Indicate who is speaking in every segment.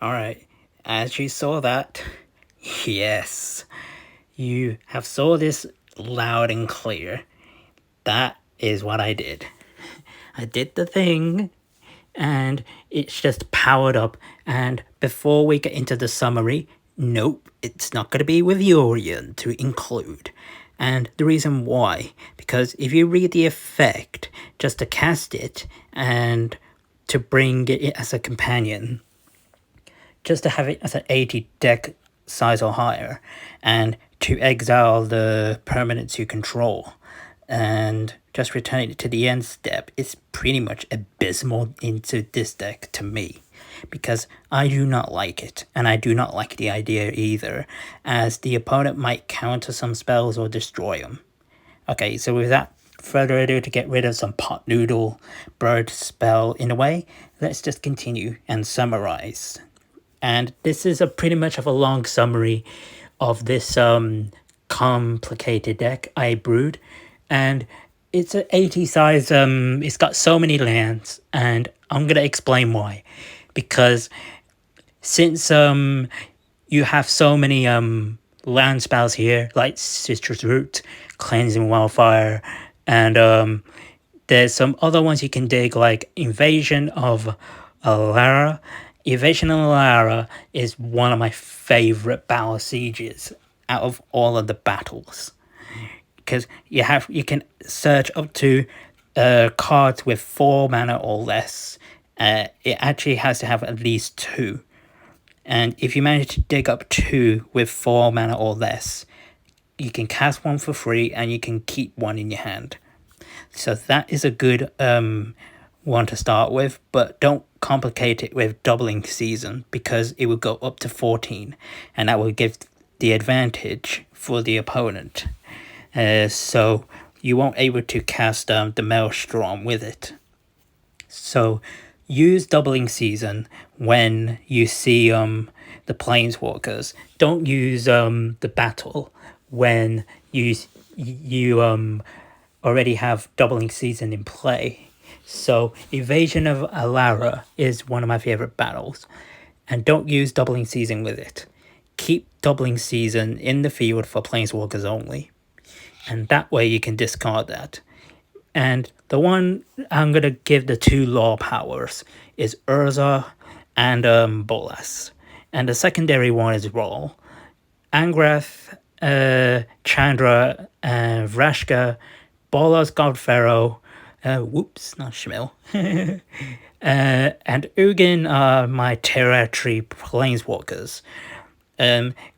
Speaker 1: Alright, as you saw that, yes, you have saw this loud and clear. That is what I did. I did the thing, and it's just powered up. And before we get into the summary, nope, it's not going to be with Urian to include. And the reason why, because if you read the effect, just to cast it and to bring it as a companion, just to have it as an 80 deck size or higher, and to exile the permanents you control, and just return it to the end step, it's pretty much abysmal into this deck to me. Because I do not like it, and I do not like the idea either, as the opponent might counter some spells or destroy them. Okay, so without further ado, to get rid of some pot noodle bird spell in a way, let's just continue and summarize. And this is a pretty much of a long summary of this complicated deck I brewed, and it's an 80 size. It's got so many lands, and I'm gonna explain why. Because since you have so many land spells here, like Citrus Root, Cleansing Wildfire, and there's some other ones you can dig, like Invasion of Alara. Invasion of Alara is one of my favorite battle sieges out of all of the battles, because you can search up to cards with 4 mana or less. It actually has to have at least 2, and if you manage to dig up 2 with 4 mana or less, you can cast one for free and you can keep one in your hand. So that is a good one to start with, but don't complicate it with doubling season, because it will go up to 14, and that will give the advantage for the opponent. So you won't able to cast the Maelstrom with it. So use doubling season when you see the Planeswalkers. Don't use the battle when you already have doubling season in play. So Invasion of Alara is one of my favorite battles, and don't use doubling season with it. Keep doubling season in the field for Planeswalkers only, and that way you can discard that. And the one I'm gonna give the 2 law powers is Urza and Bolas, and the secondary one is Roll. Angrath, Chandra, Vrashka, Bolas God Pharaoh, whoops, not Shmil, and Ugin are my territory planeswalkers,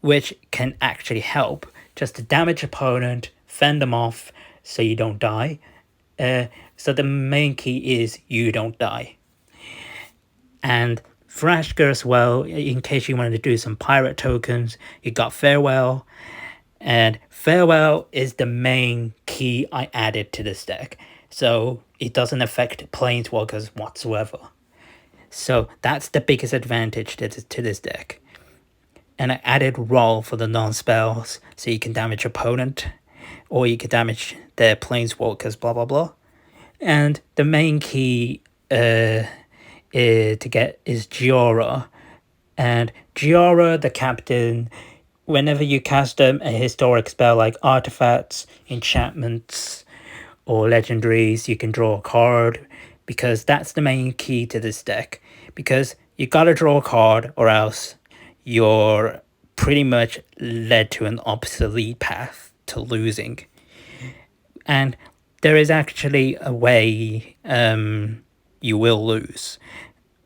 Speaker 1: which can actually help just to damage opponent, fend them off so you don't die. So the main key is you don't die. And Vrashka as well, in case you wanted to do some pirate tokens, you got Farewell. And Farewell is the main key I added to this deck, so it doesn't affect Planeswalkers whatsoever. So that's the biggest advantage to this deck. And I added Roll for the non-spells, so you can damage opponent, or you can damage their Planeswalkers, blah blah blah. And the main key to get is Giora. And Giora, the captain, whenever you cast a historic spell like artifacts, enchantments, or legendaries, you can draw a card, because that's the main key to this deck. Because you gotta draw a card, or else you're pretty much led to an obsolete path to losing. And there is actually a way you will lose,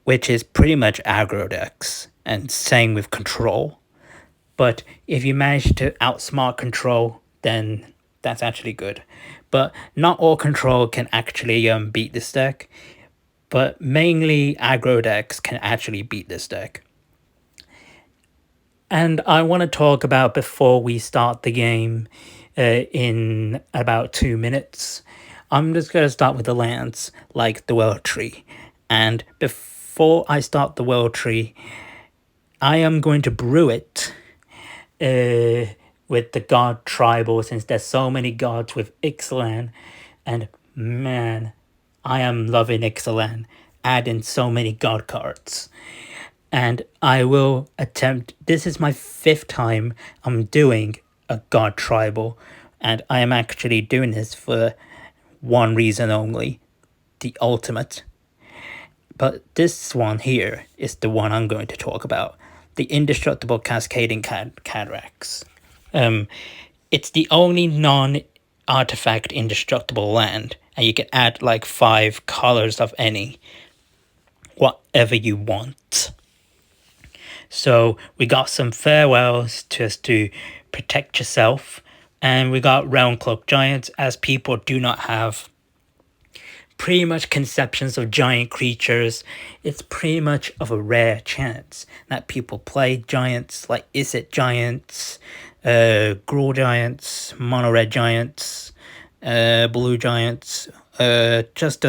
Speaker 1: which is pretty much aggro decks, and same with control. But if you manage to outsmart control, then that's actually good. But not all control can actually beat this deck. But mainly aggro decks can actually beat this deck. And I want to talk about, before we start the game in about 2 minutes, I'm just going to start with the lands, like the World Tree. And before I start the World Tree, I am going to brew it with the god tribal, since there's so many gods with Ixalan, and man, I am loving Ixalan, adding so many god cards. And I will attempt, this is my 5th time I'm doing a god tribal, and I am actually doing this for one reason only, the ultimate. But this one here is the one I'm going to talk about, the indestructible cascading cataracts. It's the only non-artifact indestructible land, and you can add like 5 colors of any, whatever you want. So we got some farewells just to protect yourself, and we got realm cloak giants, as people do not have pretty much conceptions of giant creatures. It's pretty much of a rare chance that people play giants, like is it giants, Gruul giants, mono red giants, blue giants, just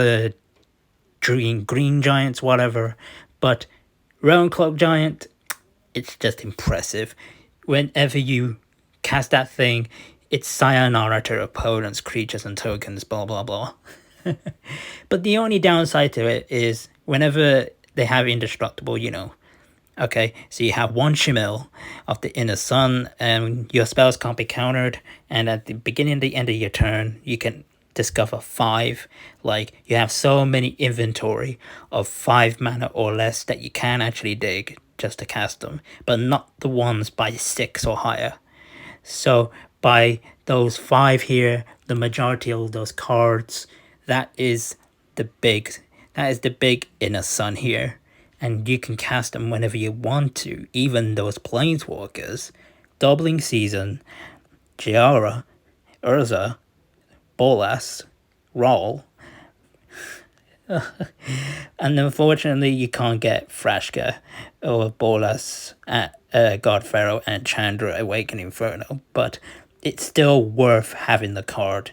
Speaker 1: green giants, whatever. But realm cloak giant, it's just impressive. Whenever you cast that thing, it's sayonara to opponents, creatures, and tokens, blah blah blah. But the only downside to it is whenever they have indestructible, okay, so you have 1 Shemil of the Inner Sun, and your spells can't be countered, and at the beginning and the end of your turn, you can discover 5. Like, you have so many inventory of 5 mana or less that you can actually dig just to cast them, but not the ones by 6 or higher. So by those 5 here, the majority of those cards, that is the big Inner Sun here, and you can cast them whenever you want to. Even those Planeswalkers, Doubling Season, Giara, Urza, Bolas, Rawl, and unfortunately you can't get Frashka or Bolas at God Pharaoh and Chandra Awakening Inferno, but it's still worth having the card.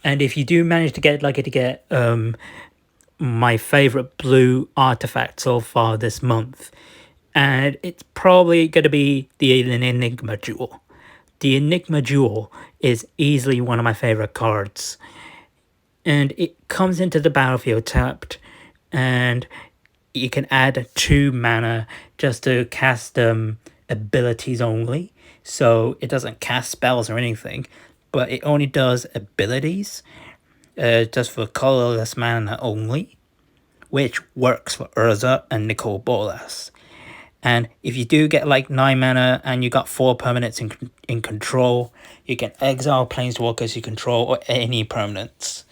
Speaker 1: And if you do manage to get lucky to get my favorite blue artifact so far this month, and it's probably going to be the Enigma Jewel. The Enigma Jewel is easily one of my favorite cards, and it comes into the battlefield tapped, and you can add 2 mana just to cast abilities only. So it doesn't cast spells or anything, but it only does abilities, just for colorless mana only, which works for Urza and Nicole Bolas. And if you do get like 9 mana and you got 4 permanents in control, you can exile Planeswalkers you control or any permanents,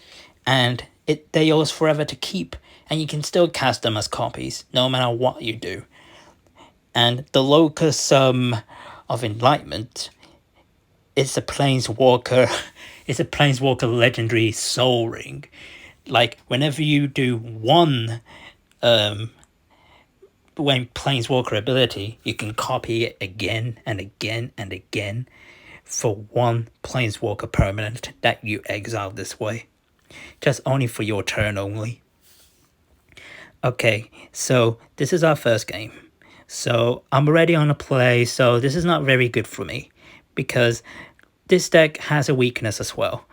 Speaker 1: and they yours forever to keep, and you can still cast them as copies no matter what you do. And the Locus of Enlightenment is a Planeswalker. It's a Planeswalker legendary Soul Ring. Like, whenever you do one when Planeswalker ability, you can copy it again and again and again for 1 Planeswalker permanent that you exile this way. Just only for your turn only. Okay, so this is our first game. So I'm already on a play, so this is not very good for me, because this deck has a weakness as well.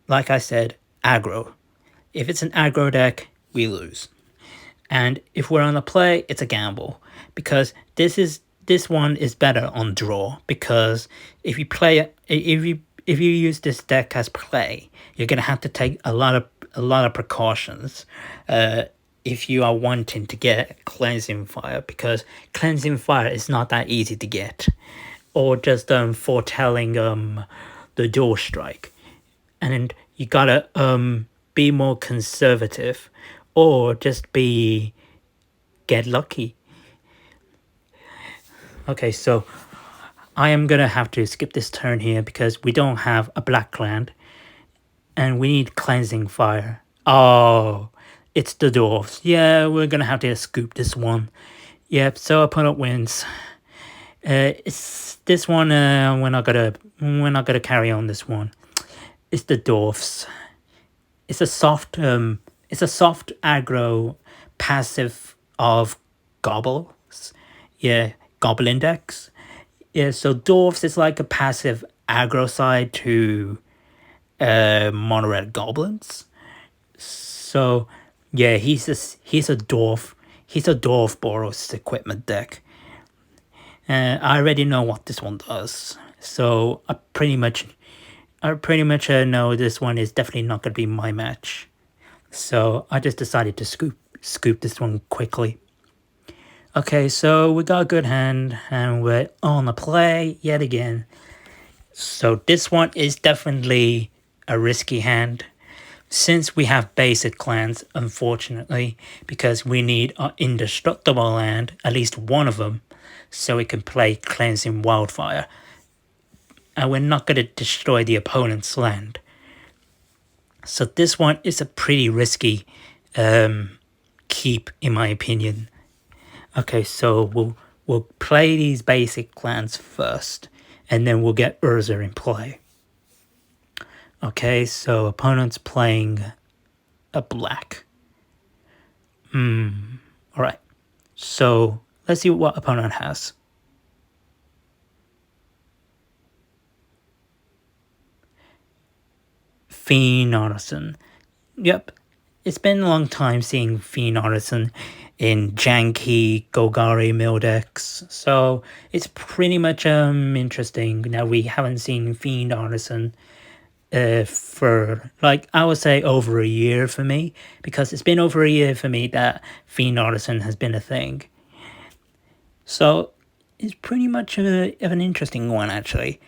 Speaker 1: Like I said, aggro. If it's an aggro deck, we lose. And if we're on a play, it's a gamble, because this one is better on draw, because if you use this deck as play, you're gonna have to take a lot of precautions if you are wanting to get Cleansing Fire, because Cleansing Fire is not that easy to get, or just foretelling the Dual Strike, and you gotta be more conservative, or just get lucky. Okay, so I am gonna have to skip this turn here because we don't have a black land, and we need Cleansing Fire. Oh, it's the dwarves. Yeah, we're gonna have to scoop this one. Yep, so opponent wins. It's this one. We're not gonna carry on this one. It's the dwarfs. It's a soft aggro passive of gobbles. Yeah, Goblin decks. Yeah, so dwarfs is like a passive aggro side to mono red goblins. So yeah, he's a dwarf. he's a Dwarf Boros equipment deck. I already know what this one does, so I pretty much know this one is definitely not going to be my match. So I just decided to scoop this one quickly. Okay, so we got a good hand, and we're on a play yet again. So this one is definitely a risky hand, since we have basic clans, unfortunately, because we need an indestructible land, at least one of them, so we can play Cleansing Wildfire. And we're not going to destroy the opponent's land. So this one is a pretty risky keep, in my opinion. Okay, so we'll play these basic clans first, and then we'll get Urza in play. Okay, so opponent's playing a black. Alright, so let's see what opponent has. Fiend Artisan. Yep, it's been a long time seeing Fiend Artisan in janky Golgari mill decks, so it's pretty much interesting. Now, we haven't seen Fiend Artisan for, like, I would say over a year for me, because it's been over a year for me that Fiend Artisan has been a thing. So it's pretty much of an interesting one, actually.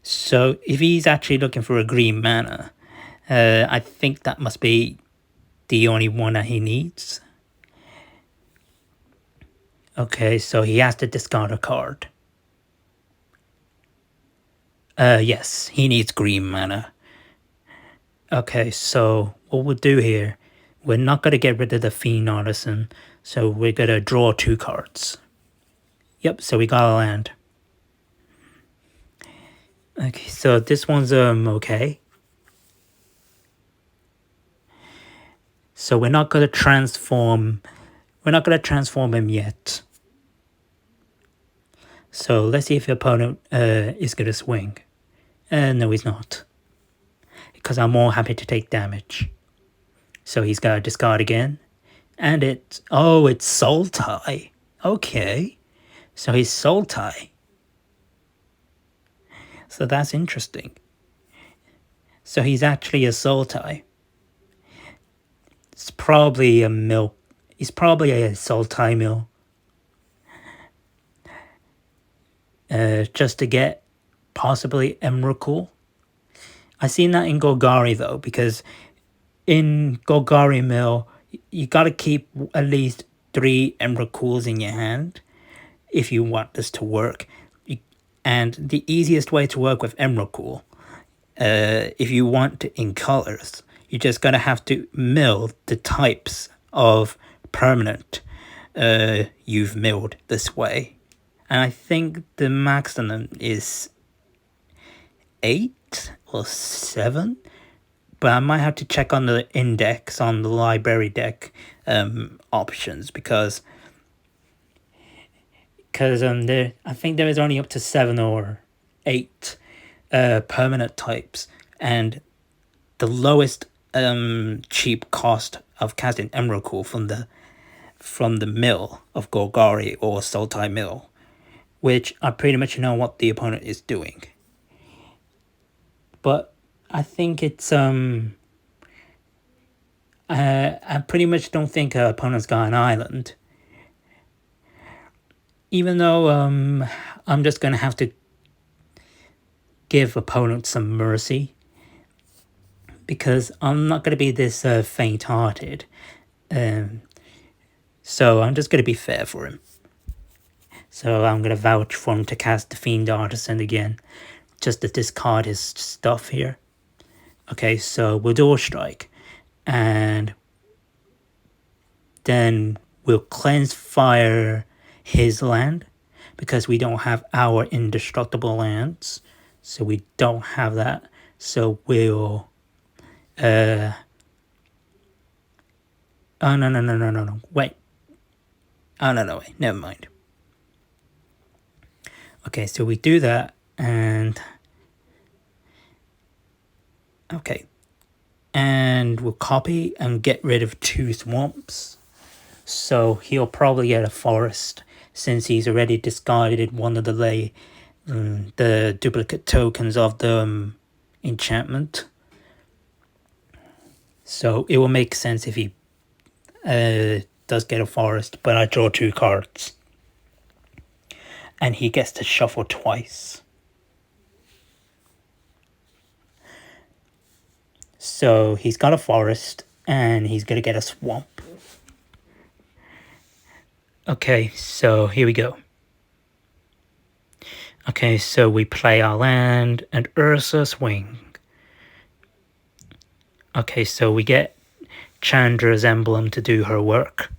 Speaker 1: So if he's actually looking for a green mana, I think that must be the only one that he needs. Okay, so he has to discard a card. Yes, he needs green mana. Okay, so what we'll do here, we're not going to get rid of the Fiend Artisan, so we're going to draw 2 cards. Yep, so we got a land. Okay, so this one's okay. So we're not going to transform him yet. So let's see if the opponent is going to swing. No, he's not, because I'm more happy to take damage. So he's got to discard again. And it's Soul Tie. Okay. So he's Soul Tie. So that's interesting. So he's actually a Soul Tie. It's probably a mill. He's probably a Soul Tie mill. Just to get possibly Emrakul. I seen that in Golgari though, because in Golgari mill, you gotta keep at least 3 Emrakuls in your hand if you want this to work. And the easiest way to work with Emrakul, if you want in colors, you just gotta have to mill the types of permanent you've milled this way. And I think the maximum is 8 or 7. But I might have to check on the index on the library deck options, because I think there is only up to 7 or 8 permanent types, and the lowest cheap cost of casting Emrakul from the mill of Golgari or Sultai mill, which I pretty much know what the opponent is doing. But I think it's I pretty much don't think opponent's got an island. Even though I'm just gonna have to give opponent some mercy, because I'm not gonna be this faint-hearted. So I'm just gonna be fair for him. So I'm gonna vouch for him to cast the Fiend Artisan again, just to discard his stuff here. Okay, so we'll Dual Strike, and then we'll Cleanse Fire his land, because we don't have our indestructible lands, so we don't have that. So we'll oh no, wait. Oh no, wait, never mind. Okay, so we do that, and okay, and we'll copy and get rid of 2 swamps. So he'll probably get a forest since he's already discarded one of the duplicate tokens of the enchantment. So it will make sense if he does get a forest, but I draw 2 cards. And he gets to shuffle twice. So he's got a forest, and he's going to get a swamp. Okay, so here we go. Okay, so we play our land, and Ursa swing. Okay, so we get Chandra's emblem to do her work.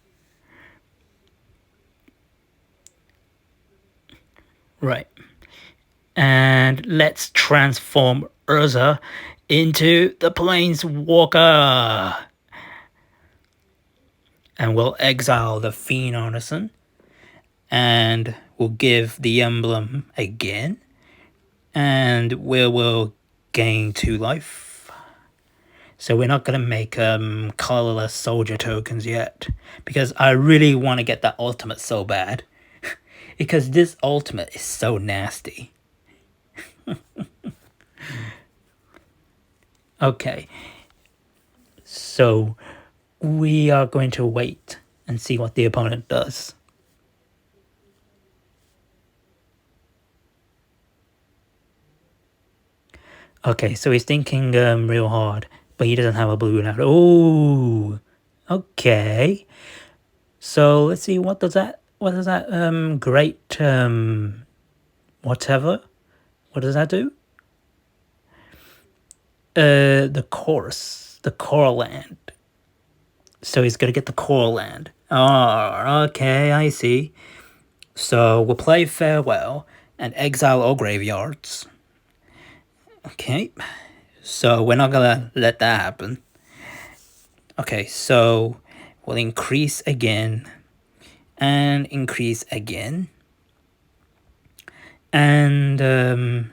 Speaker 1: Right. And let's transform Urza into the Planeswalker. And we'll exile the Fiend Artisan. And we'll give the emblem again. And we will gain 2 life. So we're not going to make colorless soldier tokens yet. Because I really want to get that ultimate so bad. Because this ultimate is so nasty. Okay. So we are going to wait and see what the opponent does. Okay, so he's thinking real hard, but he doesn't have a blue now. Oh, okay. So let's see, what does that great whatever? What does that do? The core land. So he's gonna get the core land. Oh, okay, I see. So we'll play Farewell and exile all graveyards. Okay, so we're not gonna let that happen. Okay, so we'll increase again and increase again. And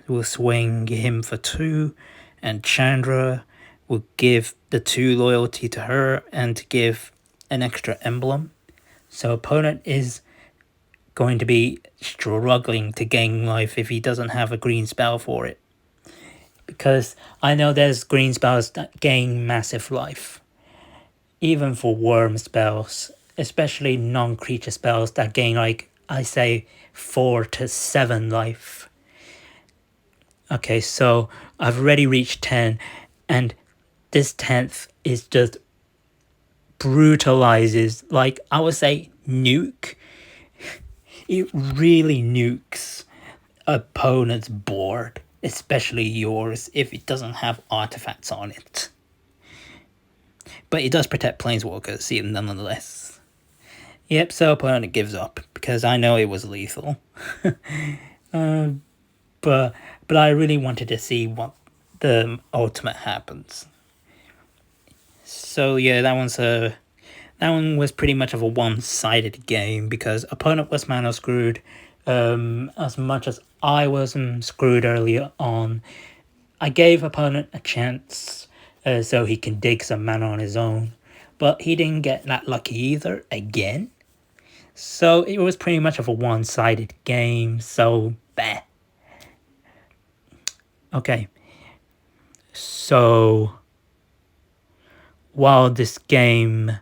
Speaker 1: we'll swing him for 2, and Chandra will give the 2 loyalty to her and to give an extra emblem. So opponent is going to be struggling to gain life if he doesn't have a green spell for it. Because I know there's green spells that gain massive life. Even for worm spells, especially non-creature spells that gain, like, I say 4 to 7 life. Okay, so I've already reached 10, and this 10th is just brutalizes, like, I would say nuke. It really nukes opponent's board, especially yours, if it doesn't have artifacts on it. But it does protect Planeswalkers, even nonetheless. Yep, so opponent gives up, because I know it was lethal. But I really wanted to see what the ultimate happens. So yeah, that one was pretty much of a one-sided game, because opponent was mana screwed as much as I was screwed earlier on. I gave opponent a chance so he can dig some mana on his own, but he didn't get that lucky either again. So it was pretty much of a one-sided game, so bah. Okay, so while this game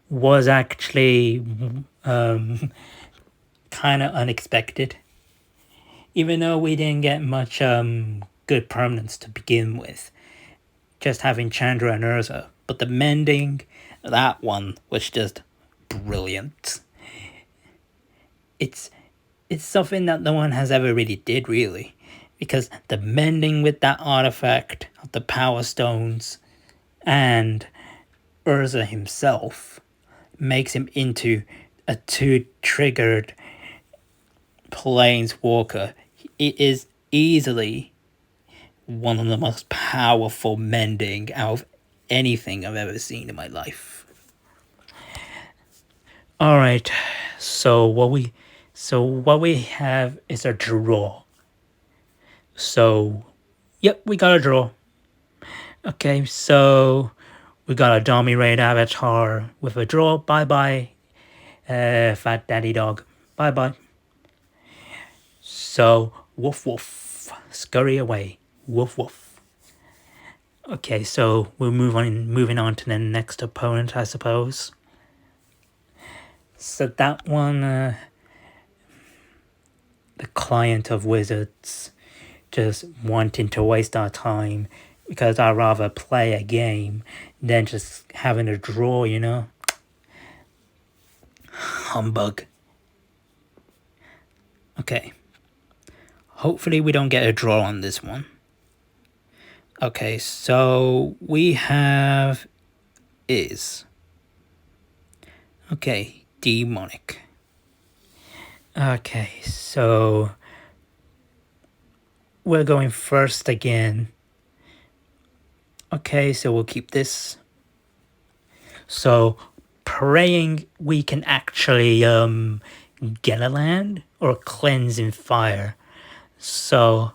Speaker 1: was actually kind of unexpected, even though we didn't get much good permanence to begin with, just having Chandra and Urza, but the mending, that one was just brilliant. It's something that no one has ever really did, really, because the mending with that artifact of the Power Stones and Urza himself makes him into a 2-triggered Planeswalker. It is easily one of the most powerful mending out of anything I've ever seen in my life. Alright, so what we have is a draw. So, yep, we got a draw. Okay, so We got a Dummy Raid avatar with a draw. Bye-bye, Fat Daddy Dog. Bye-bye. So, woof woof. Scurry away. Woof woof. Okay, so we'll moving on to the next opponent, I suppose. So that one, the client of Wizards, just wanting to waste our time because I'd rather play a game than just having a draw, you know? Humbug. Okay. Hopefully we don't get a draw on this one. Okay, so we have is. Okay, demonic. Okay, so we're going first again. Okay, so we'll keep this. So praying we can actually get a land or cleansing fire. So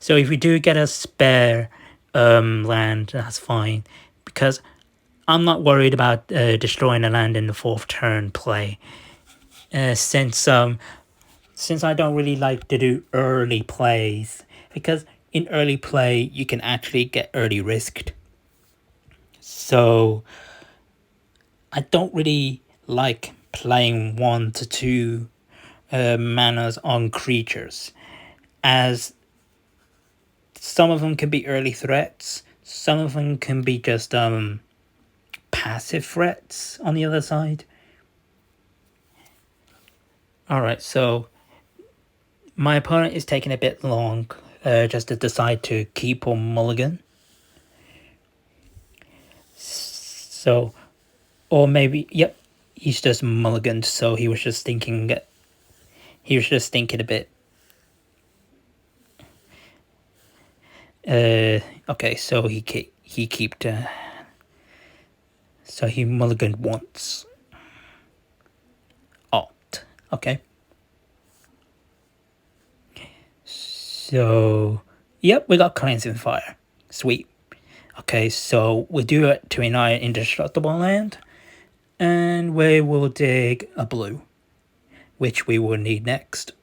Speaker 1: if we do get a spare land, that's fine, because I'm not worried about destroying a land in the 4th turn play. Since I don't really like to do early plays, because in early play you can actually get early risked. So I don't really like playing 1 to 2 manas on creatures, as some of them can be early threats, some of them can be just passive threats on the other side. Alright, so my opponent is taking a bit long just to decide to keep or mulligan. So, or maybe, yep, he's just mulliganed, so he was just thinking a bit. Okay, so he kept so he mulliganed once. Alt. Okay. So, yep, we got cleansing fire. Sweet. Okay, so we do it to an indestructible land, and we will dig a blue, which we will need next.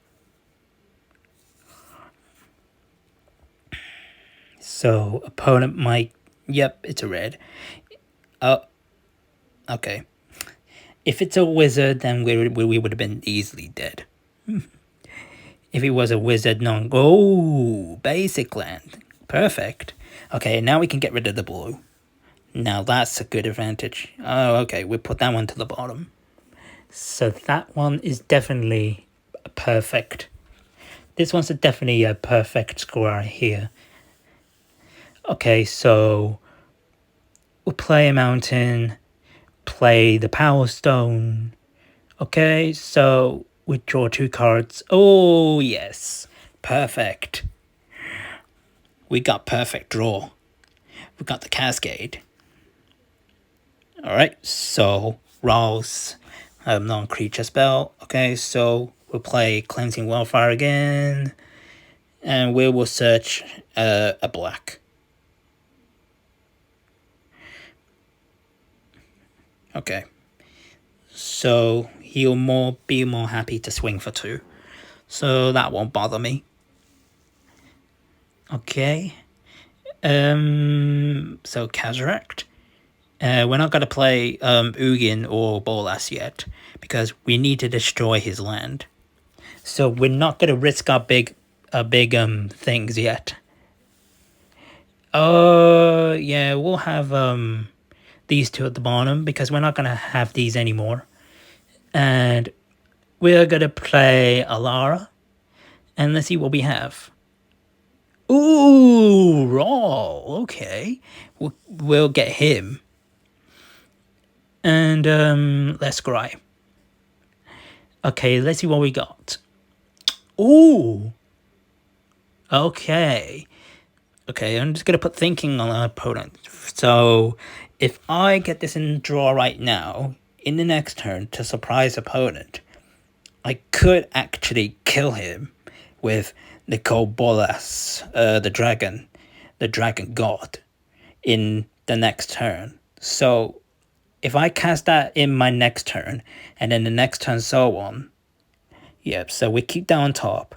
Speaker 1: So opponent might, yep, it's a red. Okay. If it's a wizard, then we would have been easily dead. If it was a wizard, basic land. Perfect. Okay, now we can get rid of the blue. Now that's a good advantage. Oh, okay, we put that one to the bottom. So that one is definitely perfect. This one's definitely a perfect score here. Okay, so we'll play a mountain, play the Power Stone. Okay, so we draw 2 cards. Oh, yes. Perfect. We got perfect draw. We got the Cascade. Alright, so Rawls, non-creature spell. Okay, so we'll play Cleansing Wildfire again. And we will search a black. Okay. So he'll be more happy to swing for 2. So that won't bother me. Okay. So Kazaract. We're not going to play Ugin or Bolas yet, because we need to destroy his land. So we're not going to risk our big things yet. Yeah, we'll have these 2 at the bottom, because we're not going to have these anymore. And we're going to play Alara, and let's see what we have. Ooh, Raw. Okay, we'll get him. And let's scry. Okay, let's see what we got. Ooh. Okay. Okay, I'm just gonna put thinking on our opponent. So if I get this in draw right now, in the next turn to surprise opponent, I could actually kill him with Nicol Bolas, the dragon god, in the next turn. So if I cast that in my next turn, and then the next turn so on, yep, so we keep that on top.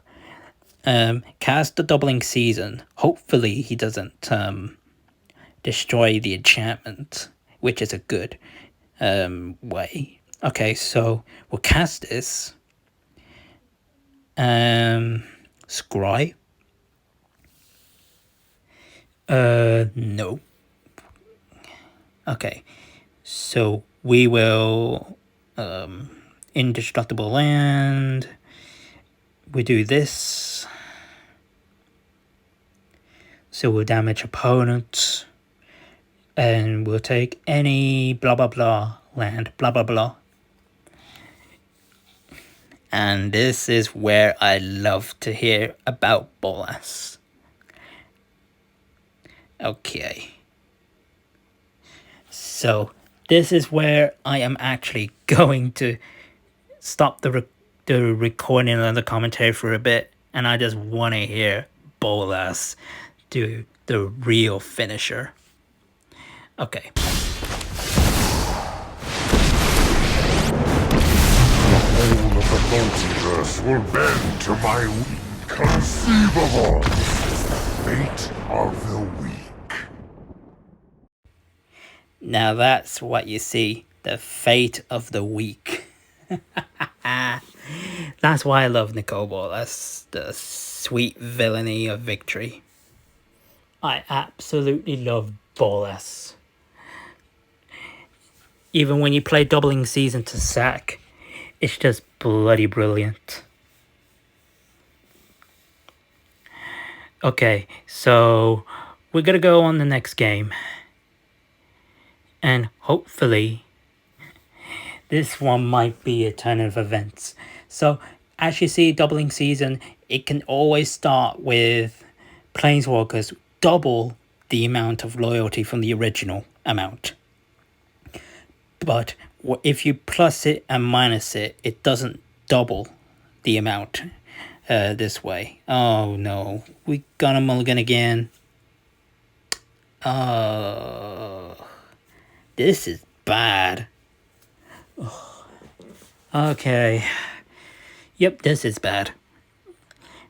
Speaker 1: Cast the Doubling Season. Hopefully he doesn't destroy the enchantment, which is a good way. Okay, so we'll cast this. Scry. No. Okay, so we will indestructible land. We do this. So we'll damage opponents. And we'll take any blah blah blah land, blah blah blah. And this is where I love to hear about Bolas. Okay. So this is where I am actually going to stop the recording and the commentary for a bit, and I just want to hear Bolas do the real finisher. Okay.
Speaker 2: The whole of the multiverse will bend to my inconceivable fate of the weak.
Speaker 1: Now that's what you see, the fate of the weak. That's why I love Nicol Bolas, the sweet villainy of victory. I absolutely love Bolas. Even when you play Doubling Season to sack, it's just bloody brilliant. Okay, so we're gonna go on the next game. And hopefully, this one might be a turn of events. So, as you see, Doubling Season, it can always start with Planeswalkers double the amount of loyalty from the original amount. But if you plus it and minus it, it doesn't double the amount this way. Oh no, we got a mulligan again. This is bad. Okay. Yep, this is bad.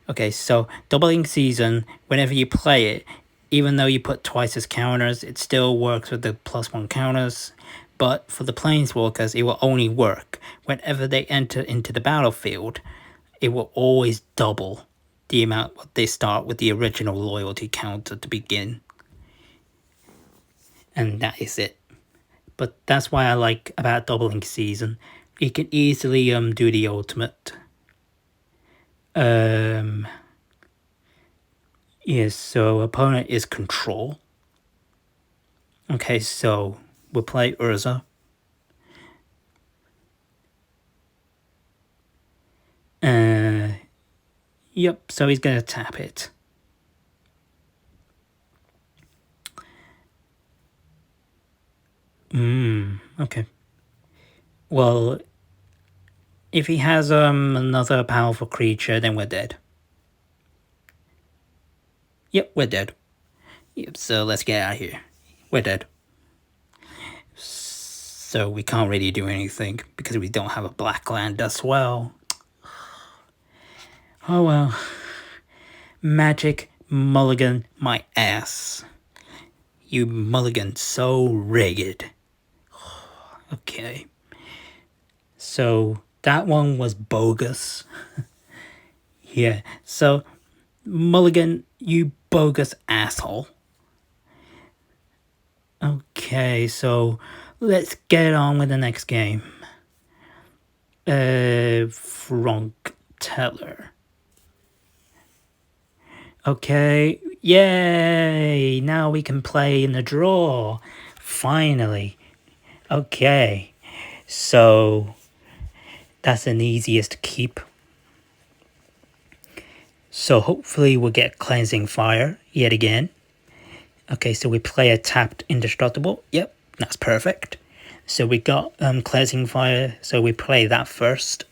Speaker 1: Okay, so Doubling Season, whenever you play it, even though you put twice as counters, it still works with the +1 counters. But for the Planeswalkers, it will only work whenever they enter into the battlefield. It will always double the amount they start with the original loyalty counter to begin. And that is it. But that's why I like about Doubling Season. You can easily do the ultimate. Yes, so opponent is control. Okay, so we'll play Urza. Yep, so he's gonna tap it. Okay. Well, if he has another powerful creature, then we're dead. Yep, we're dead. Yep, so let's get out of here. We're dead. So we can't really do anything because we don't have a black land as well. Oh well. Magic mulligan my ass. You mulligan so rigged. Okay. So that one was bogus. Yeah, so mulligan, you bogus asshole. Okay, so let's get on with the next game. Frank Teller. Okay, yay! Now we can play in the draw. Finally. Okay, so that's an easiest to keep. So hopefully we'll get Cleansing Fire yet again. Okay, so we play a tapped Indestructible. Yep, that's perfect. So we got Cleansing Fire, so we play that first.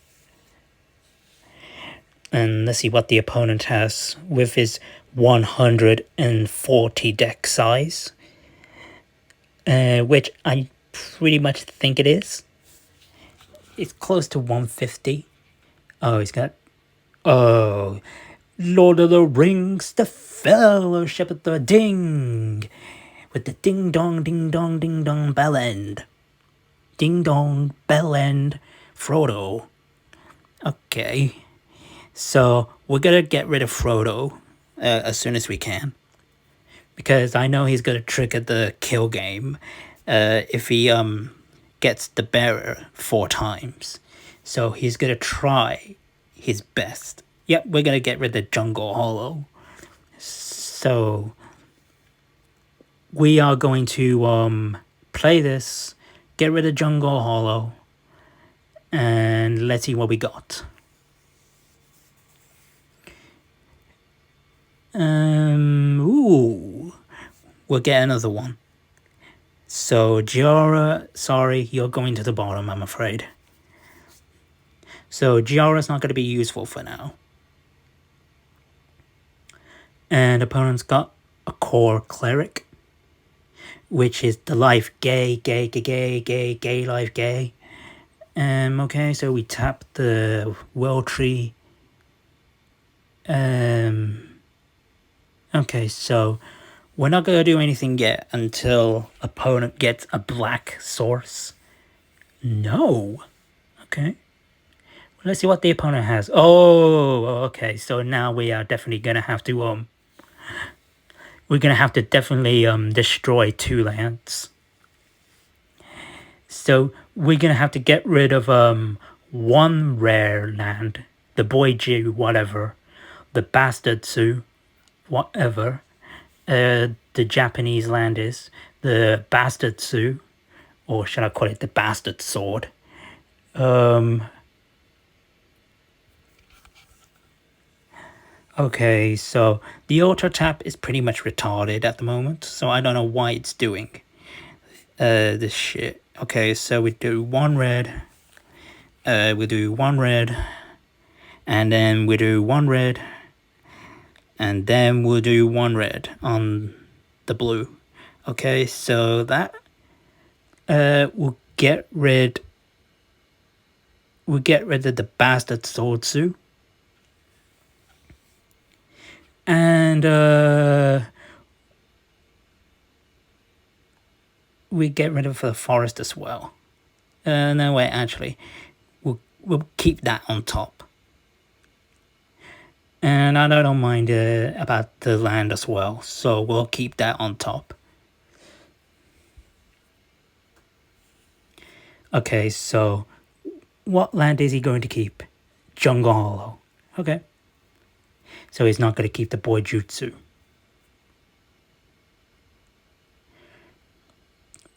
Speaker 1: And let's see what the opponent has with his 140 deck size. which I pretty much think it is. It's close to 150. Oh, he's got... Oh, Lord of the Rings, the Fellowship of the Ding, with the ding dong bell end. Ding dong bell end Frodo. Okay, so we're gonna get rid of Frodo as soon as we can, because I know he's gonna trigger the kill game if he gets the bearer 4 times. So he's gonna try his best. Yep, we're gonna get rid of Jungle Hollow. So we are going to play this, get rid of Jungle Hollow, and let's see what we got. Ooh, we'll get another one. So Giora, sorry, you're going to the bottom, I'm afraid. So Giora's not going to be useful for now. And opponent's got a core cleric, which is the life gay life gay. Okay, so we tap the well tree. Okay, so we're not gonna do anything yet until opponent gets a black source. No. Okay. Let's see what the opponent has. Oh, okay. So now we are definitely gonna have to we're gonna have to definitely destroy 2 lands. So we're gonna have to get rid of 1 rare land, the Boiju whatever, the Bastardsu whatever, the Japanese land is, the Bastardsu, or should I call it the Bastard Sword. Okay, so the auto tap is pretty much retarded at the moment, so I don't know why it's doing this shit. Okay, so we do 1 red, we do 1 red, and then we do 1 red, and then we'll do 1 red on the blue. Okay, so that we'll get rid of the Bastard Swordsu. And we get rid of the forest as well. No, wait, actually, we'll keep that on top. And I don't mind about the land as well, so we'll keep that on top. Okay, so what land is he going to keep? Jungle Hollow. Okay. So he's not going to keep the Boijutsu.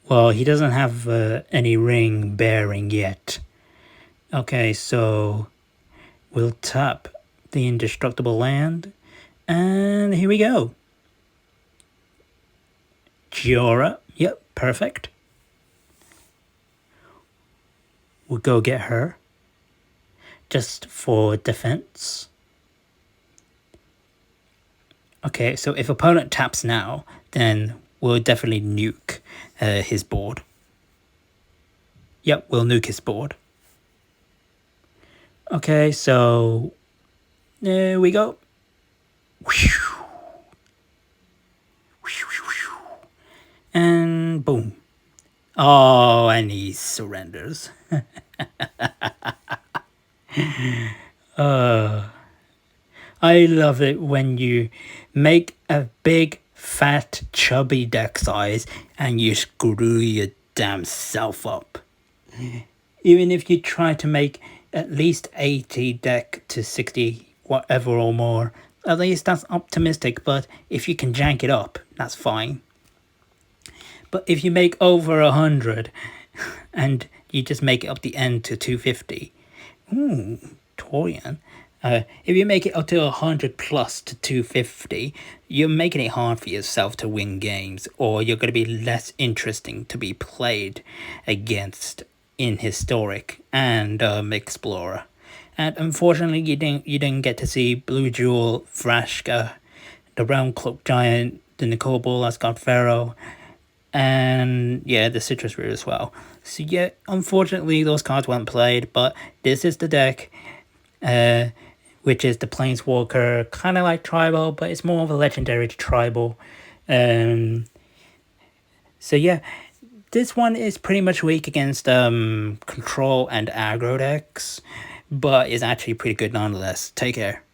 Speaker 1: Well, he doesn't have any ring bearing yet. Okay, so we'll tap the indestructible land. And here we go. Giora. Yep, perfect. We'll go get her. Just for defense. Okay, so if opponent taps now, then we'll definitely nuke his board. Yep, we'll nuke his board. Okay, so there we go. And boom. Oh, and he surrenders. I love it when you make a big, fat, chubby deck size and you screw your damn self up. Even if you try to make at least 80 deck to 60, whatever or more, at least that's optimistic, but if you can jank it up, that's fine. But if you make over 100 and you just make it up the end to 250, Torian. If you make it up to 100 plus to 250, you're making it hard for yourself to win games, or you're going to be less interesting to be played against in Historic and Explorer. And unfortunately, you didn't get to see Blue Jewel, Thrashka, the Realm Cloak Giant, the Nicole Bull, Asgard Pharaoh, and yeah, the citrus root as well. So yeah, unfortunately those cards weren't played, but this is the deck, which is the Planeswalker, kind of like tribal, but it's more of a legendary tribal. So yeah, this one is pretty much weak against control and aggro decks, but is actually pretty good nonetheless. Take care.